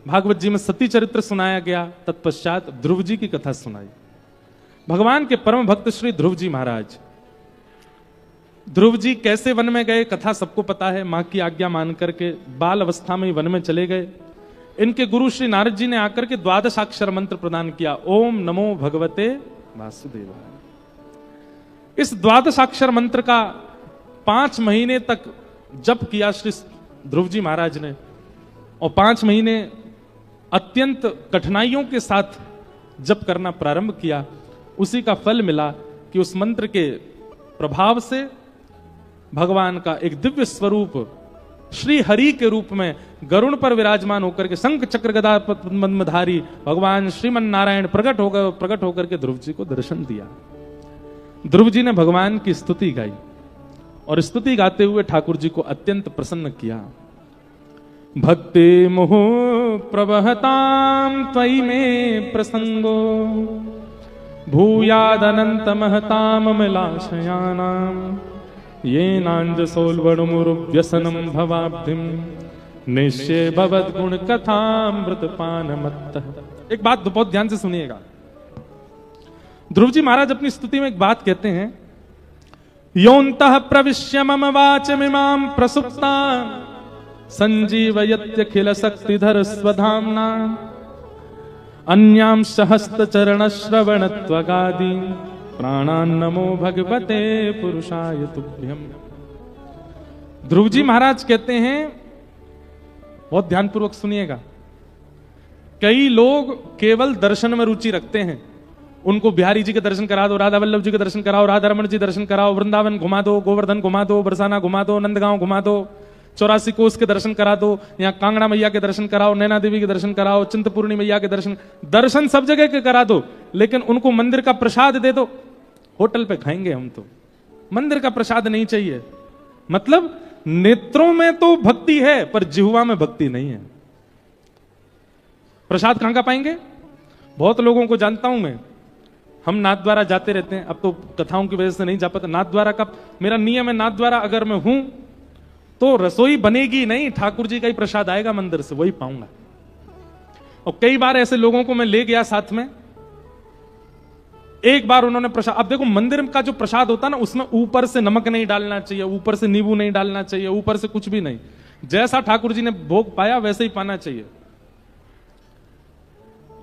भागवत जी में सती चरित्र सुनाया गया, तत्पश्चात ध्रुव जी की कथा सुनाई। भगवान के परम भक्त श्री ध्रुव जी महाराज, ध्रुव जी कैसे वन में गए कथा सबको पता है। मां की आज्ञा मान करके बाल अवस्था में ही वन में चले गए। इनके गुरु श्री नारद जी ने आकर के 12 अक्षर मंत्र प्रदान किया, ओम नमो भगवते वासुदेवाय। इस 12 अक्षर मंत्र का 5 महीने तक जप किया श्री ध्रुव जी महाराज ने, और 5 महीने अत्यंत कठिनाइयों के साथ जप करना प्रारंभ किया। उसी का फल मिला कि उस मंत्र के प्रभाव से भगवान का एक दिव्य स्वरूप श्री हरि के रूप में गरुण पर विराजमान होकर के शंख चक्र गदा पद्मधारी भगवान श्रीमन नारायण प्रकट होकर के ध्रुव जी को दर्शन दिया। ध्रुव जी ने भगवान की स्तुति गाई और स्तुति गाते हुए ठाकुर जी को अत्यंत प्रसन्न किया। भक्ति मोह प्रवहताम त्वयि में प्रसंगो भूयादनंत महताम अमलाशयानाम ये नांज सोलवणुमुरुव्यसनम भवाब्धिम निश्चय भवद गुण कथामृत पानमत्तः। एक बात बहुत ध्यान से सुनिएगा। ध्रुव जी महाराज अपनी स्तुति में एक बात कहते हैं, योन्तः प्रविश्य मम वाचमिमां प्रसुप्तां संजीवयत्यखिल शक्तिधर स्वधाम्ना अन्यां सहस्त्रचरण श्रवणत्वगादि प्राणान् नमो भगवते पुरुषाय तुभ्यम। ध्रुव जी महाराज कहते हैं, बहुत ध्यानपूर्वक सुनिएगा, कई लोग केवल दर्शन में रुचि रखते हैं। उनको बिहारी जी के दर्शन करा दो, राधा वल्लभ जी के दर्शन कराओ, राधा रमण जी दर्शन कराओ, वृंदावन घुमा दो, गोवर्धन घुमा दो, बरसाना घुमा दो, नंदगांव घुमा दो, 84 कोस के दर्शन करा दो, यहाँ कांगड़ा मैया के दर्शन कराओ, नैना देवी के दर्शन कराओ, चिंतपूर्णी मैया के दर्शन सब जगह के करा दो, लेकिन उनको मंदिर का प्रसाद दे दो। होटल पे खाएंगे हम तो, मंदिर का प्रसाद नहीं चाहिए। मतलब नेत्रों में तो भक्ति है पर जिह्वा में भक्ति नहीं है। प्रसाद कहां का पाएंगे? बहुत लोगों को जानता हूं मैं, हम नाथ द्वारा जाते रहते हैं, अब तो कथाओं की वजह से नहीं जा पाता। नाथ द्वारा का मेरा नियम है, नाथ द्वारा अगर मैं हूं तो रसोई बनेगी नहीं, ठाकुर जी का ही प्रसाद आएगा मंदिर से, वही पाऊंगा। और कई बार ऐसे लोगों को मैं ले गया साथ में, एक बार उन्होंने प्रसाद, अब देखो मंदिर का जो प्रसाद होता है ना, उसमें ऊपर से नमक नहीं डालना चाहिए, ऊपर से नींबू नहीं डालना चाहिए, ऊपर से कुछ भी नहीं, जैसा ठाकुर जी ने भोग पाया वैसे ही पाना चाहिए।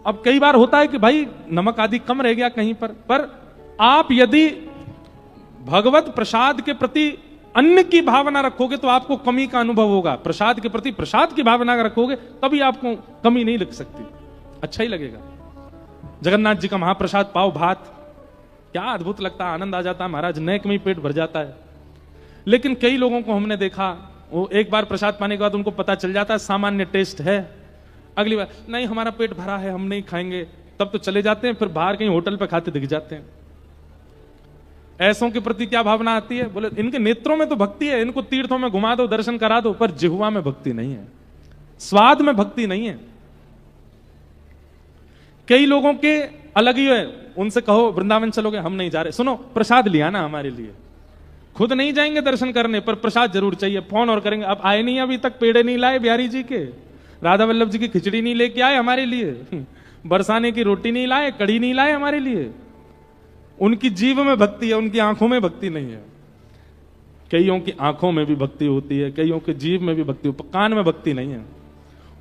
अब कई बार होता है कि भाई नमक आदि कम रह गया कहीं पर आप यदि भगवत प्रसाद के प्रति अन्न की भावना रखोगे तो आपको कमी का अनुभव होगा। प्रसाद के प्रति प्रसाद की भावना रखोगे तभी आपको कमी नहीं लग सकती, अच्छा ही लगेगा। जगन्नाथ जी का महाप्रसाद पाव भात क्या अद्भुत लगता है, आनंद आ जाता है महाराज, नेक में ही पेट भर जाता है। लेकिन कई लोगों को हमने देखा, वो एक बार प्रसाद पाने के बाद उनको पता चल जाता है सामान्य टेस्ट है, अगली बार नहीं हमारा पेट भरा है हम नहीं खाएंगे, तब तो चले जाते हैं, फिर बाहर कहीं होटल पे खाते दिख जाते हैं। ऐसों के प्रति क्या भावना आती है? बोले इनके नेत्रों में तो भक्ति है, इनको तीर्थों में घुमा दो, दर्शन करा दो, पर जिह्वा में भक्ति नहीं है, स्वाद में भक्ति नहीं है। कई लोगों के अलग ही है, उनसे कहो वृंदावन चलोगे, हम नहीं जा रहे। सुनो प्रसाद लिया ना हमारे लिए, खुद नहीं जाएंगे दर्शन करने पर प्रसाद जरूर चाहिए, फोन और करेंगे। अब आए नहीं, अभी तक पेड़े नहीं लाए बिहारी जी के, राधा वल्लभ जी की खिचड़ी नहीं लेके आए हमारे लिए, बरसाने की रोटी नहीं लाए, कड़ी नहीं लाए हमारे लिए। उनकी जीव में भक्ति है, उनकी आंखों में भक्ति नहीं है। कईयों की आंखों में भी भक्ति होती है, कईयों के जीव में भी भक्ति, कान में भक्ति नहीं है।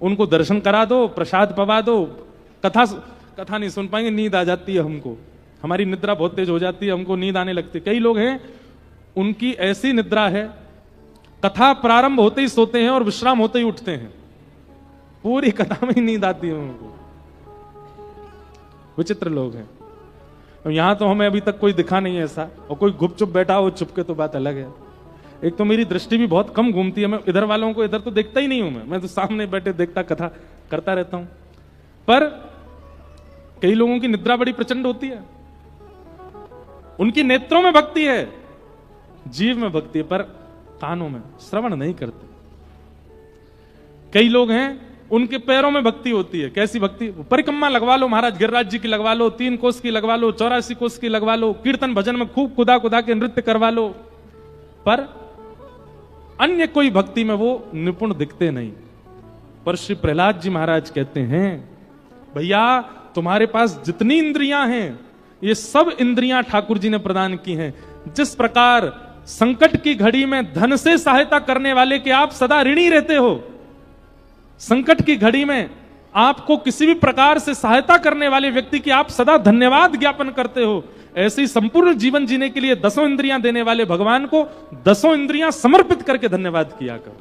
उनको दर्शन करा दो, प्रसाद पवा दो, कथा नहीं सुन पाएंगे, नींद आ जाती है हमको, हमारी निद्रा बहुत तेज हो जाती है, हमको नींद आने लगती है। कई लोग हैं उनकी ऐसी निद्रा है, कथा प्रारंभ होते ही सोते हैं और विश्राम होते ही उठते हैं, पूरी कथा में ही नींद आती है उनको। विचित्र लोग हैं। यहां तो हमें अभी तक कोई दिखा नहीं है ऐसा, और कोई गुपचुप बैठा हो चुपके तो बात अलग है। एक तो मेरी दृष्टि भी बहुत कम घूमती है, मैं इधर वालों को इधर तो देखता ही नहीं हूं, मैं तो सामने बैठे देखता कथा करता रहता हूं। पर कई लोगों की निद्रा बड़ी प्रचंड होती है, उनकी नेत्रों में भक्ति है, जीव में भक्ति है, पर कानों में श्रवण नहीं करते। कई लोग हैं उनके पैरों में भक्ति होती है, कैसी भक्ति? परिक्रमा लगवा लो महाराज, गिरिराज जी की लगवा लो, 3 कोस की लगवा लो, 84 कोस की लगवा लो, कीर्तन भजन में खूब खुदा खुदा के नृत्य करवा लो, पर अन्य कोई भक्ति में वो निपुण दिखते नहीं। पर श्री प्रहलाद जी महाराज कहते हैं भैया तुम्हारे पास जितनी इंद्रियां हैं ये सब इंद्रियां ठाकुर जी ने प्रदान की हैं। जिस प्रकार संकट की घड़ी में धन से सहायता करने वाले के आप सदा ऋणी रहते हो, संकट की घड़ी में आपको किसी भी प्रकार से सहायता करने वाले व्यक्ति की आप सदा धन्यवाद ज्ञापन करते हो, ऐसे ही संपूर्ण जीवन जीने के लिए 10 इंद्रियां देने वाले भगवान को 10 इंद्रियां समर्पित करके धन्यवाद किया करो।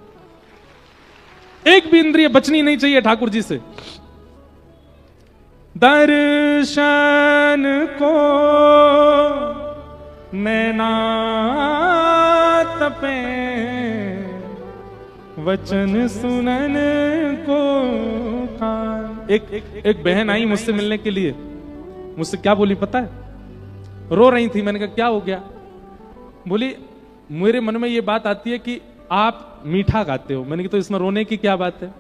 एक भी इंद्रिय बचनी नहीं चाहिए ठाकुर जी से। दर्शन को नैना तपे, वचन सुनन को कान। एक बहन आई मुझसे मिलने के लिए, मुझसे क्या बोली पता है? रो रही थी। मैंने कहा क्या हो गया? बोली मेरे मन में ये बात आती है कि आप मीठा गाते हो। मैंने कहा तो इसमें रोने की क्या बात है?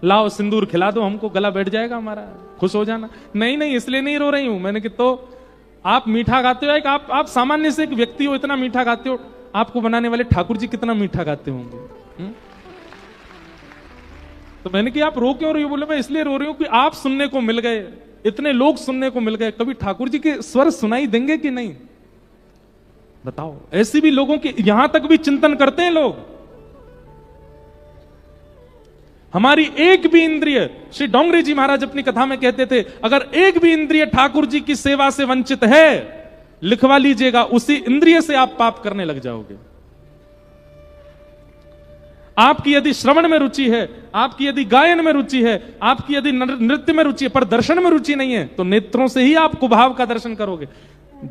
लाओ सिंदूर खिला दो हमको, गला बैठ जाएगा हमारा, खुश हो जाना। नहीं नहीं इसलिए नहीं रो रही हूं। मैंने कहा तो आप मीठा गाते हो, एक आप सामान्य से एक व्यक्ति हो, इतना मीठा गाते हो, आपको बनाने वाले ठाकुर जी कितना मीठा गाते होंगे। तो मैंने कहा आप रो क्यों रही हो? बोले मैं इसलिए रो रही हूं कि आप सुनने को मिल गए, इतने लोग सुनने को मिल गए, कभी ठाकुर जी के स्वर सुनाई देंगे कि नहीं? बताओ। ऐसे भी लोगों के यहां तक भी चिंतन करते हैं लोग। हमारी एक भी इंद्रिय, श्री डोंगरे जी महाराज अपनी कथा में कहते थे, अगर एक भी इंद्रिय ठाकुर जी की सेवा से वंचित है, लिखवा लीजिएगा, उसी इंद्रिय से आप पाप करने लग जाओगे। आपकी यदि श्रवण में रुचि है, आपकी यदि गायन में रुचि है, आपकी यदि नृत्य में रुचि है, पर दर्शन में रुचि नहीं है, तो नेत्रों से ही आप कुभाव का दर्शन करोगे।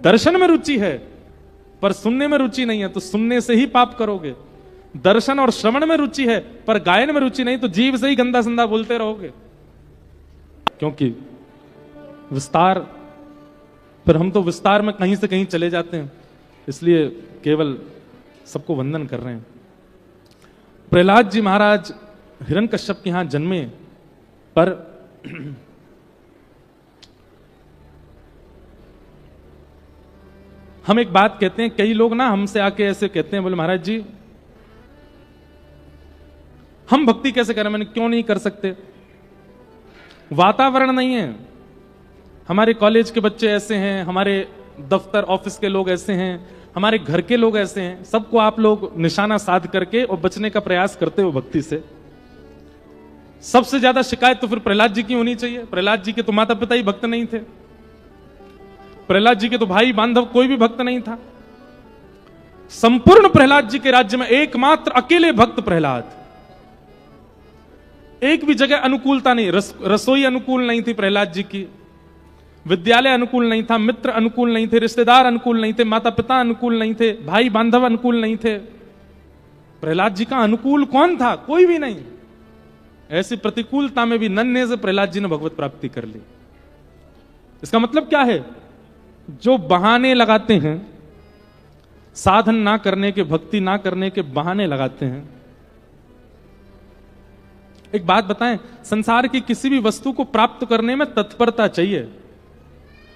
दर्शन में रुचि है पर सुनने में रुचि नहीं है, तो सुनने से ही पाप करोगे। दर्शन और श्रवण में रुचि है पर गायन में रुचि नहीं, तो जीव से ही गंदा संदा बोलते रहोगे। क्योंकि विस्तार, फिर हम तो विस्तार में कहीं से कहीं चले जाते हैं, इसलिए केवल सबको वंदन कर रहे हैं। प्रहलाद जी महाराज हिरण्यकश्यप के यहां जन्मे, पर हम एक बात कहते हैं, कई लोग ना हमसे आके ऐसे कहते हैं, बोले महाराज जी हम भक्ति कैसे करें? मैंने क्यों नहीं कर सकते? वातावरण नहीं है। हमारे कॉलेज के बच्चे ऐसे हैं, हमारे दफ्तर ऑफिस के लोग ऐसे हैं, हमारे घर के लोग ऐसे हैं, सबको आप लोग निशाना साध करके और बचने का प्रयास करते हो भक्ति से। सबसे ज्यादा शिकायत तो फिर प्रहलाद जी की होनी चाहिए। प्रहलाद जी के तो माता पिता ही भक्त नहीं थे, प्रहलाद जी के तो भाई बांधव कोई भी भक्त नहीं था। संपूर्ण प्रहलाद जी के राज्य में एकमात्र अकेले भक्त प्रहलाद। एक भी जगह अनुकूलता नहीं, रसोई अनुकूल नहीं थी प्रहलाद जी की, विद्यालय अनुकूल नहीं था, मित्र अनुकूल नहीं थे, रिश्तेदार अनुकूल नहीं थे, माता पिता अनुकूल नहीं थे, भाई बांधव अनुकूल नहीं थे। प्रहलाद जी का अनुकूल कौन था? कोई भी नहीं। ऐसी प्रतिकूलता में भी नन्हे से प्रहलाद जी ने भगवत प्राप्ति कर ली। इसका मतलब क्या है? जो बहाने लगाते हैं, साधन ना करने के, भक्ति ना करने के बहाने लगाते हैं। एक बात बताएं, संसार की किसी भी वस्तु को प्राप्त करने में तत्परता चाहिए,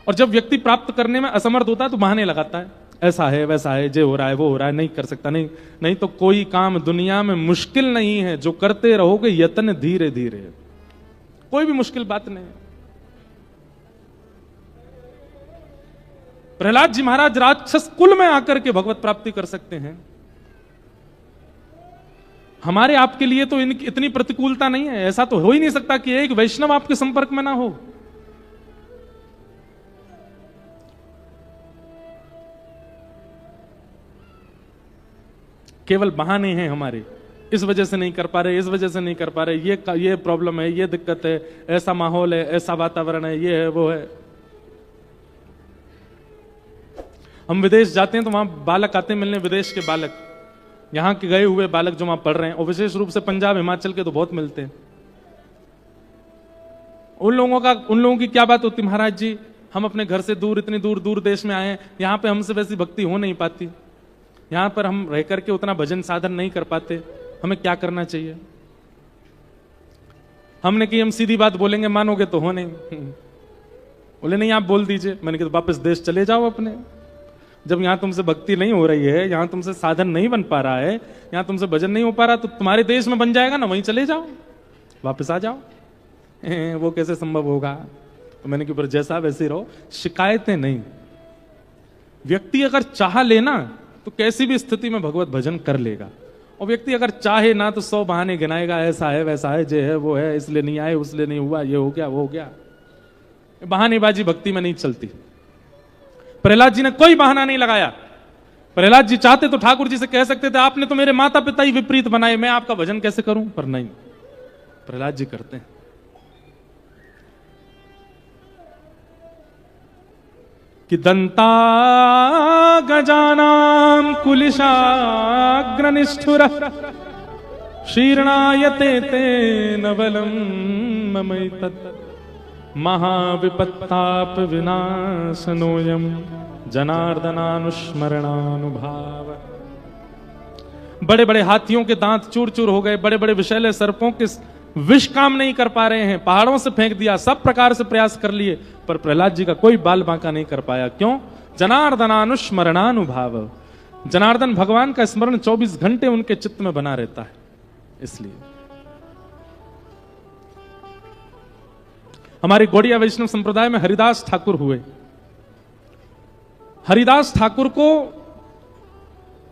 और जब व्यक्ति प्राप्त करने में असमर्थ होता है तो बहाने लगाता है, ऐसा है वैसा है, जे हो रहा है वो हो रहा है, नहीं कर सकता, नहीं तो कोई काम दुनिया में मुश्किल नहीं है जो करते रहोगे यत्न धीरे धीरे। कोई भी मुश्किल बात नहीं है। प्रहलाद जी महाराज राक्षस कुल में आकर के भगवत प्राप्ति कर सकते हैं। हमारे आपके लिए तो इनकी इतनी प्रतिकूलता नहीं है। ऐसा तो हो ही नहीं सकता कि एक वैष्णव आपके संपर्क में ना हो। केवल बहाने हैं हमारे, इस वजह से नहीं कर पा रहे, इस वजह से नहीं कर पा रहे, ये प्रॉब्लम है, ये दिक्कत है, ऐसा माहौल है, ऐसा वातावरण है, ये है वो है। हम विदेश जाते हैं तो वहां बालक आते हैं मिलने, विदेश के बालक, यहां के गए हुए बालक जो वहां पढ़ रहे हैं, और विशेष रूप से पंजाब हिमाचल के तो बहुत मिलते हैं। उन लोगों की क्या बात होती, महाराज जी हम अपने घर से दूर, इतनी दूर दूर देश में आए हैं, यहां पे हमसे वैसी भक्ति हो नहीं पाती, यहां पर हम रह करके उतना भजन साधन नहीं कर पाते, हमें क्या करना चाहिए? हमने कि हम सीधी बात बोलेंगे मानोगे तो हो नहीं। बोले नहीं आप बोल दीजिए। मैंने कहा वापस देश चले जाओ अपने। जब यहां तुमसे भक्ति नहीं हो रही है, यहां तुमसे साधन नहीं बन पा रहा है, यहां तुमसे भजन नहीं हो पा रहा, तो तुम्हारे देश में बन जाएगा ना, वहीं चले जाओ, वापस आ जाओ। वो कैसे संभव होगा? तो मैंने कि जैसा वैसे रहो, शिकायतें नहीं। व्यक्ति अगर चाह लेना तो कैसी भी स्थिति में भगवत भजन कर लेगा, और व्यक्ति अगर चाहे ना तो 100 बहाने गिनाएगा, ऐसा है वैसा है, जे है वो है, इसलिए नहीं आए, उसलिए नहीं हुआ, ये हो गया वो हो गया। बहानेबाजी भक्ति में नहीं चलती। प्रहलाद जी ने कोई बहाना नहीं लगाया। प्रहलाद जी चाहते तो ठाकुर जी से कह सकते थे आपने तो मेरे माता पिता ही विपरीत बनाए, मैं आपका भजन कैसे करूं, पर नहीं, प्रहलाद जी करते हैं। कि दंता गजानाम कुलिशाग्रनिष्ठुर शीर्णायते ते नवलम ममैतत् महाविपत्ताप विनाशनोयम जनार्दनानुस्मरणानुभाव। बड़े बड़े हाथियों के दांत चूर चूर हो गए, बड़े बड़े विषैले सर्पों के विष काम नहीं कर पा रहे हैं, पहाड़ों से फेंक दिया, सब प्रकार से प्रयास कर लिए, पर प्रहलाद जी का कोई बाल बांका नहीं कर पाया। क्यों? जनार्दनानुस्मरणानुभाव। जनार्दन भगवान का स्मरण 24 घंटे उनके चित्त में बना रहता है। इसलिए हमारे गौड़िया वैष्णव संप्रदाय में हरिदास ठाकुर हुए। हरिदास ठाकुर को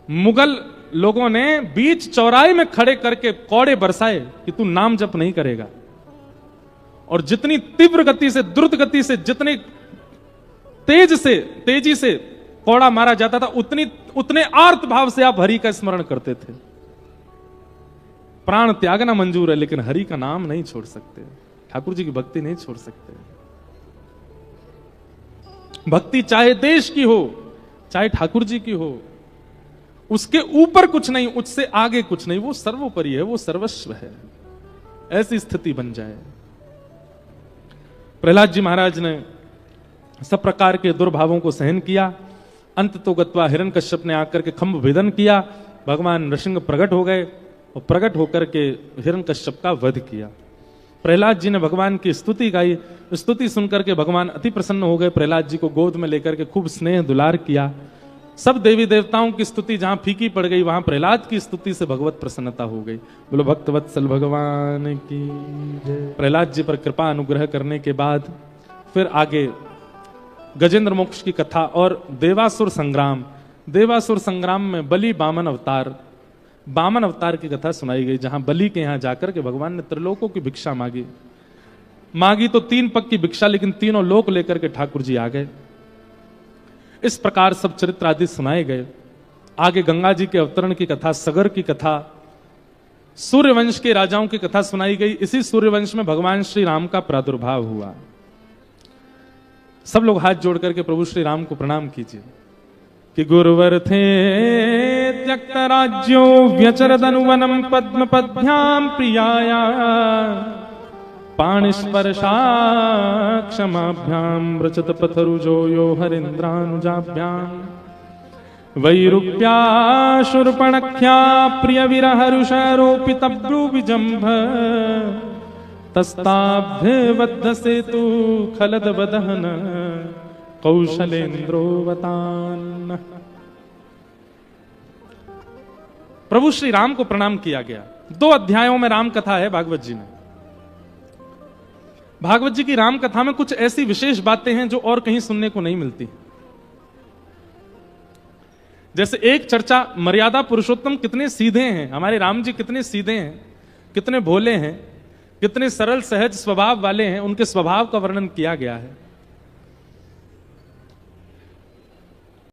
मुगल लोगों ने बीच चौराहे में खड़े करके कौड़े बरसाए कि तू नाम जप नहीं करेगा, और जितनी तीव्र गति से, द्रुत गति से, जितनी तेजी से कौड़ा मारा जाता था, उतने आर्त भाव से आप हरि का स्मरण करते थे। प्राण त्यागना मंजूर है, लेकिन हरि का नाम नहीं छोड़ सकते, ठाकुर जी की भक्ति नहीं छोड़ सकते। भक्ति चाहे देश की हो, चाहे ठाकुर जी की हो, उसके ऊपर कुछ नहीं, उससे आगे कुछ नहीं, वो सर्वोपरि है, वो सर्वस्व है। ऐसी स्थिति बन जाए। प्रहलाद जी महाराज ने सब प्रकार के दुर्भावों को सहन किया। अंत तो गत्वा हिरण्यकश्यप ने आकर के खंभ भेदन किया, भगवान नृसिंह प्रकट हो गए, और प्रकट होकर के हिरण्यकश्यप का वध किया। प्रहलाद जी ने भगवान की स्तुति गाई। स्तुति सुनकर के भगवान अति प्रसन्न हो गए, प्रहलाद जी को गोद में लेकर के खूब स्नेह दुलार किया। सब देवी देवताओं की स्तुति जहां फीकी पड़ गई, वहां प्रहलाद की स्तुति से भगवत प्रसन्नता हो गई। बोलो भक्त वत्सल भगवान की जय। प्रहलाद जी पर कृपा अनुग्रह करने के बाद फिर आगे गजेंद्र मोक्ष की कथा और देवासुर संग्राम। देवासुर संग्राम में बलि वामन अवतार, वामन अवतार की कथा सुनाई गई, जहां बलि के यहां जाकर के भगवान ने त्रिलोकों की भिक्षा मांगी तो 3 पग की भिक्षा, लेकिन तीनों लोक लेकर के ठाकुर जी आ गए। इस प्रकार सब चरित्र आदि सुनाए गए। आगे गंगा जी के अवतरण की कथा, सगर की कथा, सूर्यवंश के राजाओं की कथा सुनाई गई। इसी सूर्यवंश में भगवान श्री राम का प्रादुर्भाव हुआ। सब लोग हाथ जोड़ करके प्रभु श्री राम को प्रणाम कीजिए कि गुरुवर थे त्यक्त राज्यो व्यचरदनुवनम पद्म पद्भ्याम प्रियाया पाणिस्पर्शा क्षमाभ्याम रचत पथरुजो यो हरिन्द्रानुजाभ्याम वैरूप्या शूर्पणख्या प्रिय विरहरुषारोपितब्रूविजम्भ तस्ताभ्यवद्ध सेतु खलद वदहन कौशलेन्द्रोवतान। प्रभु श्री राम को प्रणाम किया गया। 2 अध्यायों में राम कथा है भागवत जी में। भागवत जी की राम कथा में कुछ ऐसी विशेष बातें हैं जो और कहीं सुनने को नहीं मिलती। जैसे एक चर्चा, मर्यादा पुरुषोत्तम कितने सीधे हैं, हमारे राम जी कितने सीधे हैं, कितने भोले हैं, कितने सरल सहज स्वभाव वाले हैं, उनके स्वभाव का वर्णन किया गया है।